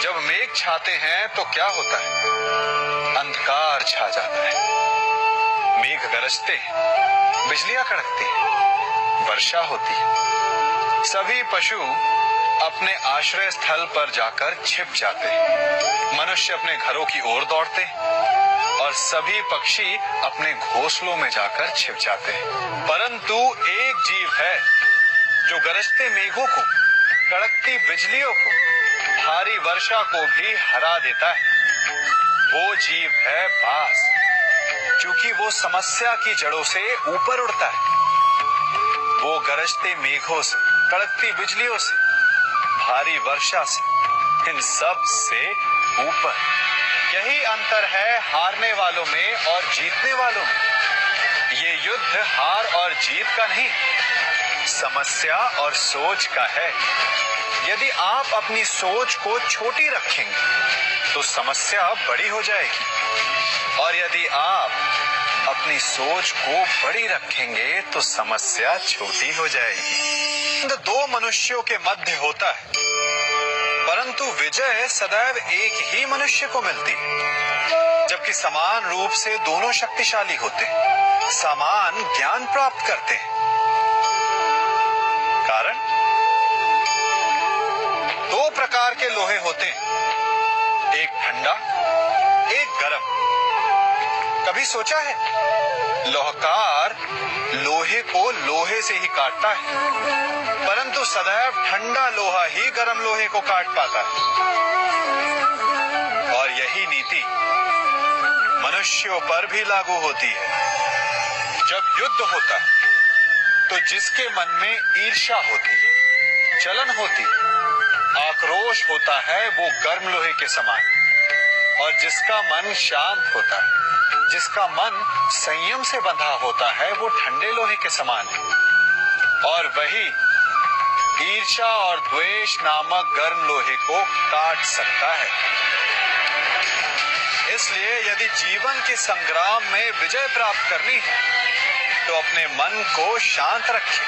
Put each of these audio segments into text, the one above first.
जब मेघ छाते हैं तो क्या होता है? अंधकार छा जाता है। मेघ गरजते हैं, बिजलियां कड़कती हैं, वर्षा होती है। सभी पशु अपने आश्रय स्थल पर जाकर छिप जाते हैं। मनुष्य अपने घरों की ओर दौड़ते हैं और सभी पक्षी अपने घोंसलों में जाकर छिप जाते हैं। परंतु एक जीव है जो गरजते मेघों को, कड़कती बिजलियों को, भारी वर्षा को भी हरा देता है। वो जीव है बाज, क्योंकि वो समस्या की जड़ों से ऊपर उड़ता है। वो गरजते मेघों से, कड़कती बिजलियों से, भारी वर्षा से, इन सब से ऊपर। यही अंतर है हारने वालों में और जीतने वालों में। ये युद्ध हार और जीत का नहीं, समस्या और सोच का है। यदि आप अपनी सोच को छोटी रखेंगे तो समस्या बड़ी हो जाएगी, और यदि आप अपनी सोच को बड़ी रखेंगे तो समस्या छोटी हो जाएगी। दो मनुष्यों के मध्य होता है, परंतु विजय सदैव एक ही मनुष्य को मिलती है। जबकि समान रूप से दोनों शक्तिशाली होते हैं, समान ज्ञान प्राप्त करते हैं। कारण दो प्रकार के लोहे होते हैं, एक ठंडा, एक गर्म। कभी सोचा है? लोहकार लोहे को लोहे से ही काटता है, परंतु सदैव ठंडा लोहा ही गर्म लोहे को काट पाता है। और यही नीति मनुष्यों पर भी लागू होती है। जब युद्ध होता है तो जिसके मन में ईर्ष्या होती है, जलन होती है, आक्रोश होता है, वो गर्म लोहे के समान। और जिसका मन शांत होता है, जिसका मन संयम से बंधा होता है, वो ठंडे लोहे के समान है। और वही ईर्ष्या और द्वेष नामक गर्म लोहे को काट सकता है। इसलिए यदि जीवन के संग्राम में विजय प्राप्त करनी है तो अपने मन को शांत रखें,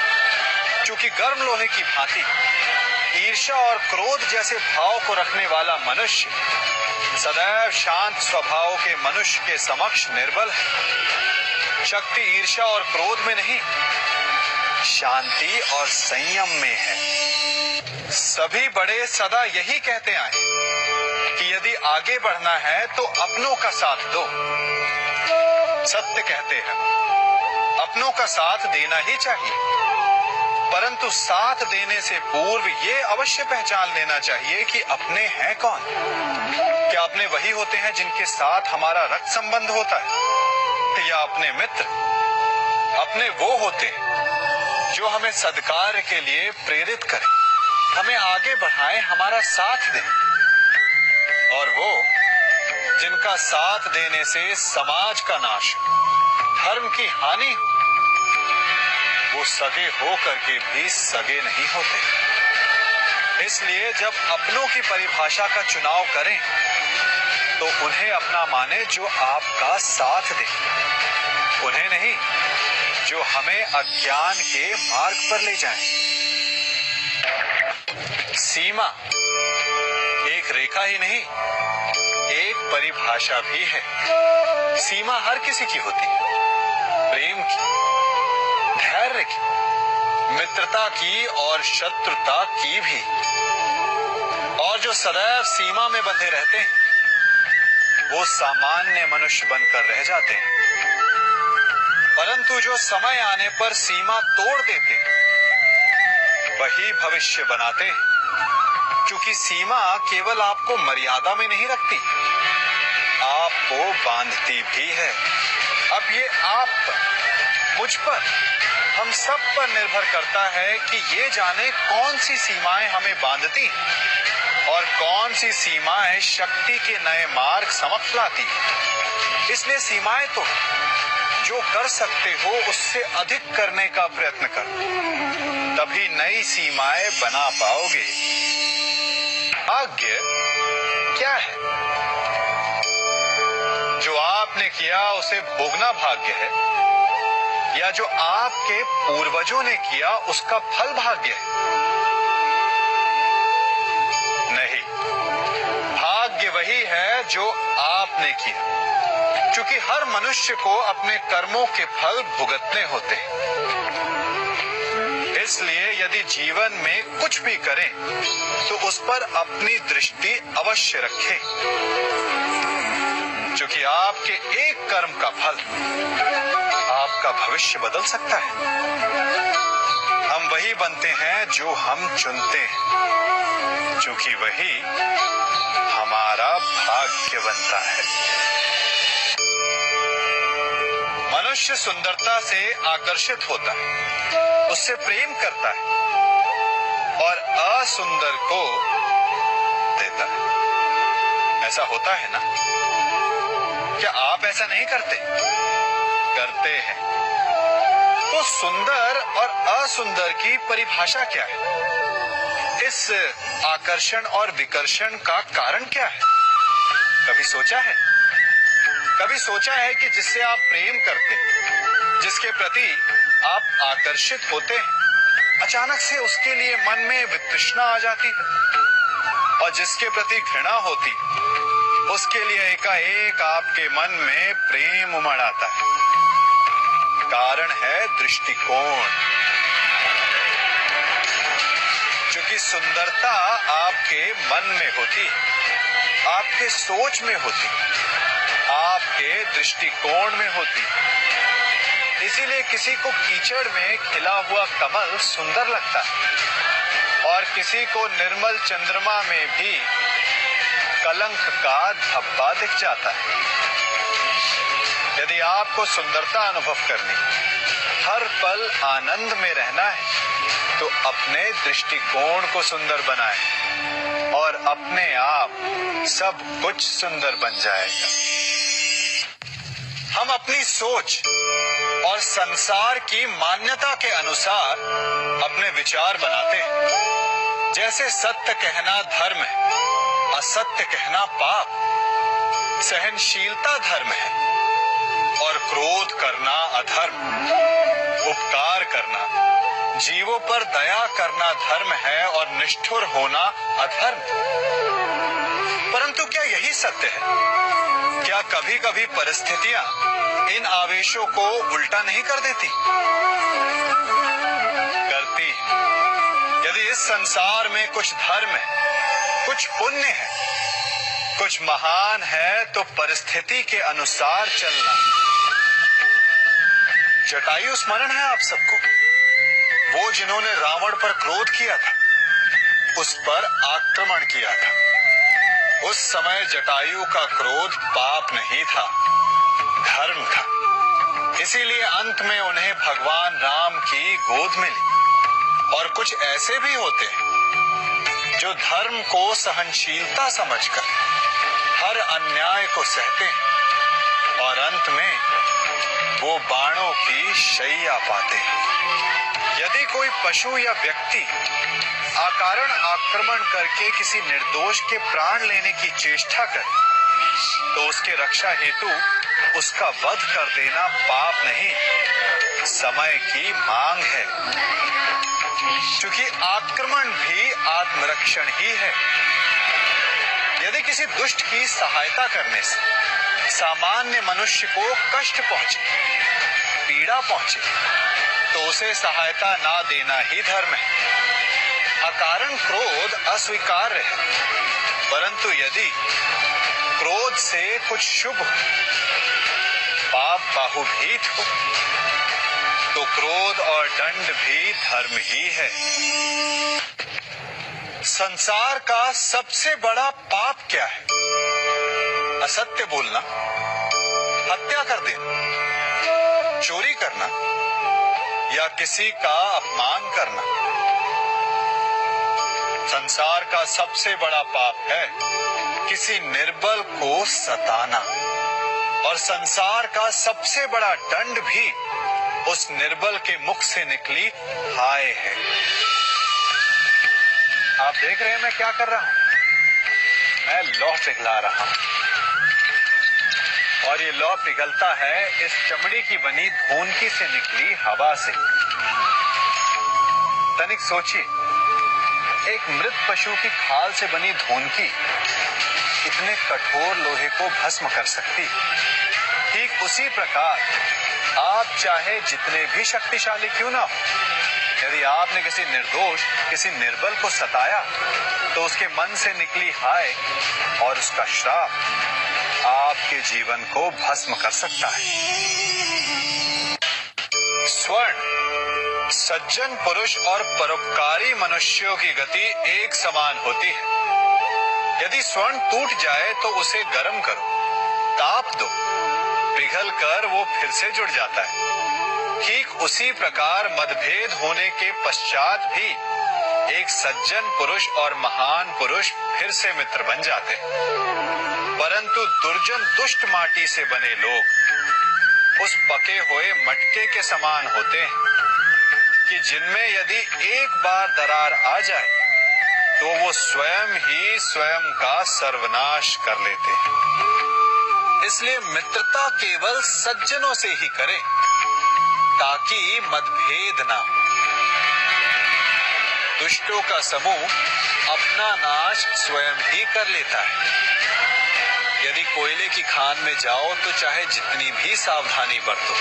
क्योंकि गर्म लोहे की भांति ईर्ष्या और क्रोध जैसे भाव को रखने वाला मनुष्य सदैव शांत स्वभाव के मनुष्य के समक्ष निर्बल है। शक्ति ईर्ष्या और क्रोध में नहीं, शांति और संयम में है। सभी बड़े सदा यही कहते आए कि यदि आगे बढ़ना है तो अपनों का साथ दो। सत्य कहते हैं, अपनों का साथ देना ही चाहिए, परंतु साथ देने से पूर्व ये अवश्य पहचान लेना चाहिए कि अपने हैं कौन। क्या अपने वही होते हैं जिनके साथ हमारा रक्त संबंध होता है, या अपने मित्र? अपने वो होते हैं जो हमें सद्कार्य के लिए प्रेरित करें, हमें आगे बढ़ाएं, हमारा साथ दें। और वो जिनका साथ देने से समाज का नाश, धर्म की हानि हो, वो सगे हो करके भी सगे नहीं होते। इसलिए जब अपनों की परिभाषा का चुनाव करें तो उन्हें अपना माने जो आपका साथ दे, उन्हें नहीं जो हमें अज्ञान के मार्ग पर ले जाएं। सीमा एक रेखा ही नहीं, एक परिभाषा भी है। सीमा हर किसी की होती है, प्रेम की, धैर्य की, मित्रता की और शत्रुता की भी। और जो सदैव सीमा में बंधे रहते हैं वो सामान्य मनुष्य बनकर रह जाते हैं, परंतु जो समय आने पर सीमा तोड़ देते हैं वही भविष्य बनाते हैं। क्योंकि सीमा केवल आपको मर्यादा में नहीं रखती, आपको बांधती भी है। अब ये आप पर, मुझ पर, हम सब पर निर्भर करता है कि ये जाने कौन सी सीमाएं हमें बांधती हैं और कौन सी सीमाएं शक्ति के नए मार्ग समक्ष लाती हैं। इसलिए सीमाएं तो जो कर सकते हो उससे अधिक करने का प्रयत्न करो, तभी नई सीमाएं बना पाओगे। भाग्य क्या है? जो आपने किया उसे भोगना भाग्य है, या जो आपके पूर्वजों ने किया उसका फल भाग्य है? नहीं, है जो आपने किया, क्योंकि हर मनुष्य को अपने कर्मों के फल भुगतने होते हैं। इसलिए यदि जीवन में कुछ भी करें तो उस पर अपनी दृष्टि अवश्य रखें, क्योंकि आपके एक कर्म का फल आपका भविष्य बदल सकता है। हम वही बनते हैं जो हम चुनते हैं, क्योंकि वही हमारा भाग्य बनता है। मनुष्य सुंदरता से आकर्षित होता है, उससे प्रेम करता है और असुंदर को देता है। ऐसा होता है ना? क्या आप ऐसा नहीं करते? करते हैं। तो सुंदर और असुंदर की परिभाषा क्या है? इस आकर्षण और विकर्षण का कारण क्या है? कभी सोचा है? कभी सोचा है कि जिससे आप प्रेम करते हैं, जिसके प्रति आप आकर्षित होते हैं, अचानक से उसके लिए मन में वितृष्णा आ जाती है, और जिसके प्रति घृणा होती उसके लिए एकाएक आपके मन में प्रेम उमड़ आता है। कारण है दृष्टिकोण। क्योंकि सुंदरता आपके मन में होती, आपके सोच में होती, आपके दृष्टिकोण में होती। इसीलिए किसी को कीचड़ में खिला हुआ कमल सुंदर लगता है और किसी को निर्मल चंद्रमा में भी कलंक का धब्बा दिख जाता है। यदि आपको सुंदरता अनुभव करनी, हर पल आनंद में रहना है, तो अपने दृष्टिकोण को सुंदर बनाएं और अपने आप सब कुछ सुंदर बन जाएगा। हम अपनी सोच और संसार की मान्यता के अनुसार अपने विचार बनाते हैं। जैसे सत्य कहना धर्म है, असत्य कहना पाप, सहनशीलता धर्म है और क्रोध करना अधर्म, उपकार करना, जीवों पर दया करना धर्म है और निष्ठुर होना अधर्म। परंतु क्या यही सत्य है? क्या कभी कभी परिस्थितियां इन आवेशों को उल्टा नहीं कर देती? करती। यदि इस संसार में कुछ धर्म है, कुछ पुण्य है, कुछ महान है, तो परिस्थिति के अनुसार चलना। जटायु स्मरण है आप सबको, वो जिन्होंने रावण पर क्रोध किया था, उस पर आक्रमण किया था। उस समय जटायु का क्रोध पाप नहीं था, धर्म था। इसीलिए अंत में उन्हें भगवान राम की गोद मिली। और कुछ ऐसे भी होते हैं जो धर्म को सहनशीलता समझकर हर अन्याय को सहते हैं और अंत में वो बाणों की शैया पाते हैं। यदि कोई पशु या व्यक्ति अकारण आक्रमण करके किसी निर्दोष के प्राण लेने की चेष्टा करे, तो उसके रक्षा हेतु उसका वध कर देना पाप नहीं, समय की मांग है। क्योंकि आक्रमण भी आत्मरक्षण ही है। यदि किसी दुष्ट की सहायता करने से सामान्य मनुष्य को कष्ट पहुंचे, पीड़ा पहुंचे, तो उसे सहायता ना देना ही धर्म है। अकारण क्रोध अस्वीकार्य है, परंतु यदि क्रोध से कुछ शुभ हो, पाप बाहुभीत हो, तो क्रोध और दंड भी धर्म ही है। संसार का सबसे बड़ा पाप क्या है? असत्य बोलना, हत्या कर देना, चोरी करना या किसी का अपमान करना। संसार का सबसे बड़ा पाप है किसी निर्बल को सताना, और संसार का सबसे बड़ा दंड भी उस निर्बल के मुख से निकली हाय है। आप देख रहे हैं मैं क्या कर रहा हूं? मैं लौह पिघला रहा हूं, और ये लौह पिघलता है इस चमड़ी की बनी धूनकी से निकली हवा से। तनिक सोचिए, एक मृत पशु की खाल से बनी धूनकी इतने कठोर लोहे को भस्म कर सकती है। ठीक उसी प्रकार आप चाहे जितने भी शक्तिशाली क्यों ना हो, यदि आपने किसी निर्दोष, किसी निर्बल को सताया, तो उसके मन से निकली हाय और उसका श्राप आपके जीवन को भस्म कर सकता है। स्वर्ण, सज्जन पुरुष और परोपकारी मनुष्यों की गति एक समान होती है। यदि स्वर्ण टूट जाए तो उसे गर्म करो, ताप दो, पिघल कर वो फिर से जुड़ जाता है। ठीक उसी प्रकार मतभेद होने के पश्चात भी एक सज्जन पुरुष और महान पुरुष फिर से मित्र बन जाते हैं। परंतु दुर्जन दुष्ट माटी से बने लोग उस पके हुए मटके के समान होते हैं कि जिनमें यदि एक बार दरार आ जाए तो वो स्वयं ही स्वयं का सर्वनाश कर लेते हैं। इसलिए मित्रता केवल सज्जनों से ही करें ताकि मतभेद ना हो। दुष्टों का समूह अपना नाश स्वयं ही कर लेता है। यदि कोयले की खान में जाओ तो चाहे जितनी भी सावधानी बरतो,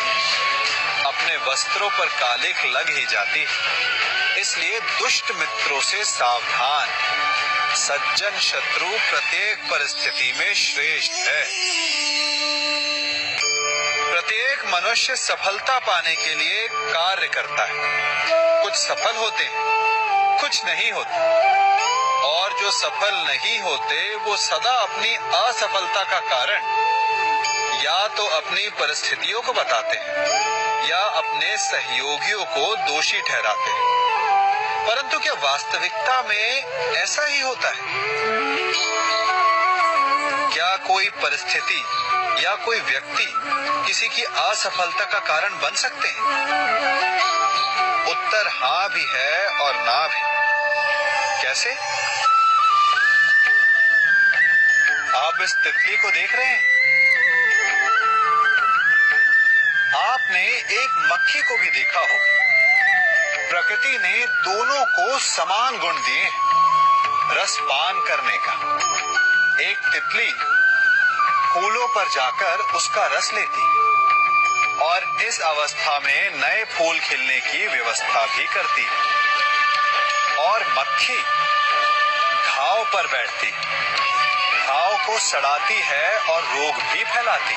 अपने वस्त्रों पर कालिख लग ही जाती है। इसलिए दुष्ट मित्रों से सावधान, सज्जन शत्रु प्रत्येक परिस्थिति में श्रेष्ठ है। प्रत्येक मनुष्य सफलता पाने के लिए कार्य करता है। कुछ सफल होते हैं, कुछ नहीं होते, और जो सफल नहीं होते वो सदा अपनी असफलता का कारण या तो अपनी परिस्थितियों को बताते हैं या अपने सहयोगियों को दोषी ठहराते हैं। परंतु क्या वास्तविकता में ऐसा ही होता है? क्या कोई परिस्थिति या कोई व्यक्ति किसी की असफलता का कारण बन सकते हैं? उत्तर हाँ भी है और ना भी। कैसे? आप इस तितली को देख रहे हैं? आपने एक मक्खी को भी देखा हो। प्रकृति ने दोनों को समान गुण दिए हैं रस पान करने का। एक तितली फूलों पर जाकर उसका रस लेती और इस अवस्था में नए फूल खिलने की व्यवस्था भी करती, और मक्खी घाव पर बैठती, घाव को सड़ाती है और रोग भी फैलाती।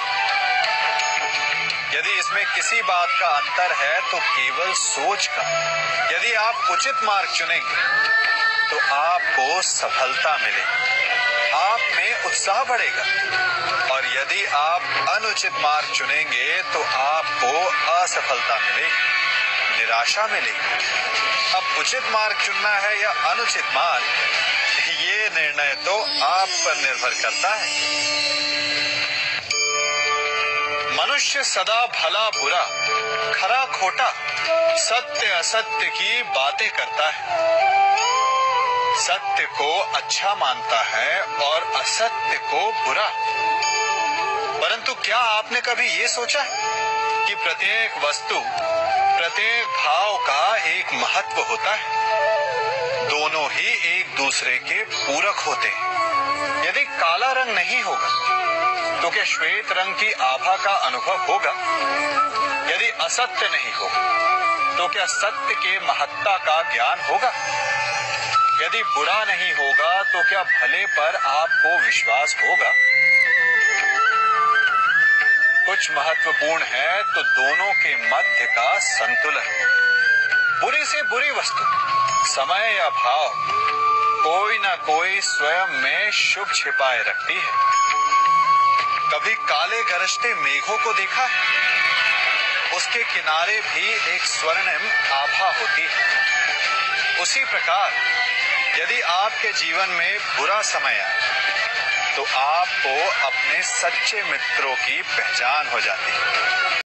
यदि इसमें किसी बात का अंतर है तो केवल सोच का। यदि आप उचित मार्ग चुनेंगे तो आपको सफलता मिलेगी, आप में उत्साह बढ़ेगा, और यदि आप अनुचित मार्ग चुनेंगे तो आपको असफलता मिलेगी, निराशा मिलेगी। अब उचित मार्ग चुनना है या अनुचित मार्ग, ये निर्णय तो आप पर निर्भर करता है। मनुष्य सदा भला बुरा, खरा खोटा, सत्य असत्य की बातें करता है। सत्य को अच्छा मानता है और असत्य को बुरा। परंतु क्या आपने कभी ये सोचा है कि प्रत्येक वस्तु, प्रत्येक भाव का एक महत्व होता है? दोनों ही एक दूसरे के पूरक होते हैं। यदि काला रंग नहीं होगा तो क्या श्वेत रंग की आभा का अनुभव होगा? यदि असत्य नहीं होगा तो क्या सत्य के महत्ता का ज्ञान होगा? यदि बुरा नहीं होगा तो क्या भले पर आपको विश्वास होगा? कुछ महत्वपूर्ण है तो दोनों के मध्य का संतुलन। बुरी से बुरी वस्तु, समय या भाव, कोई ना कोई स्वयं में शुभ छिपाए रखती है। कभी काले गरजते मेघों को देखा है? उसके किनारे भी एक स्वर्णिम आभा होती है। उसी प्रकार यदि आपके जीवन में बुरा समय आए तो आपको अपने सच्चे मित्रों की पहचान हो जाती है।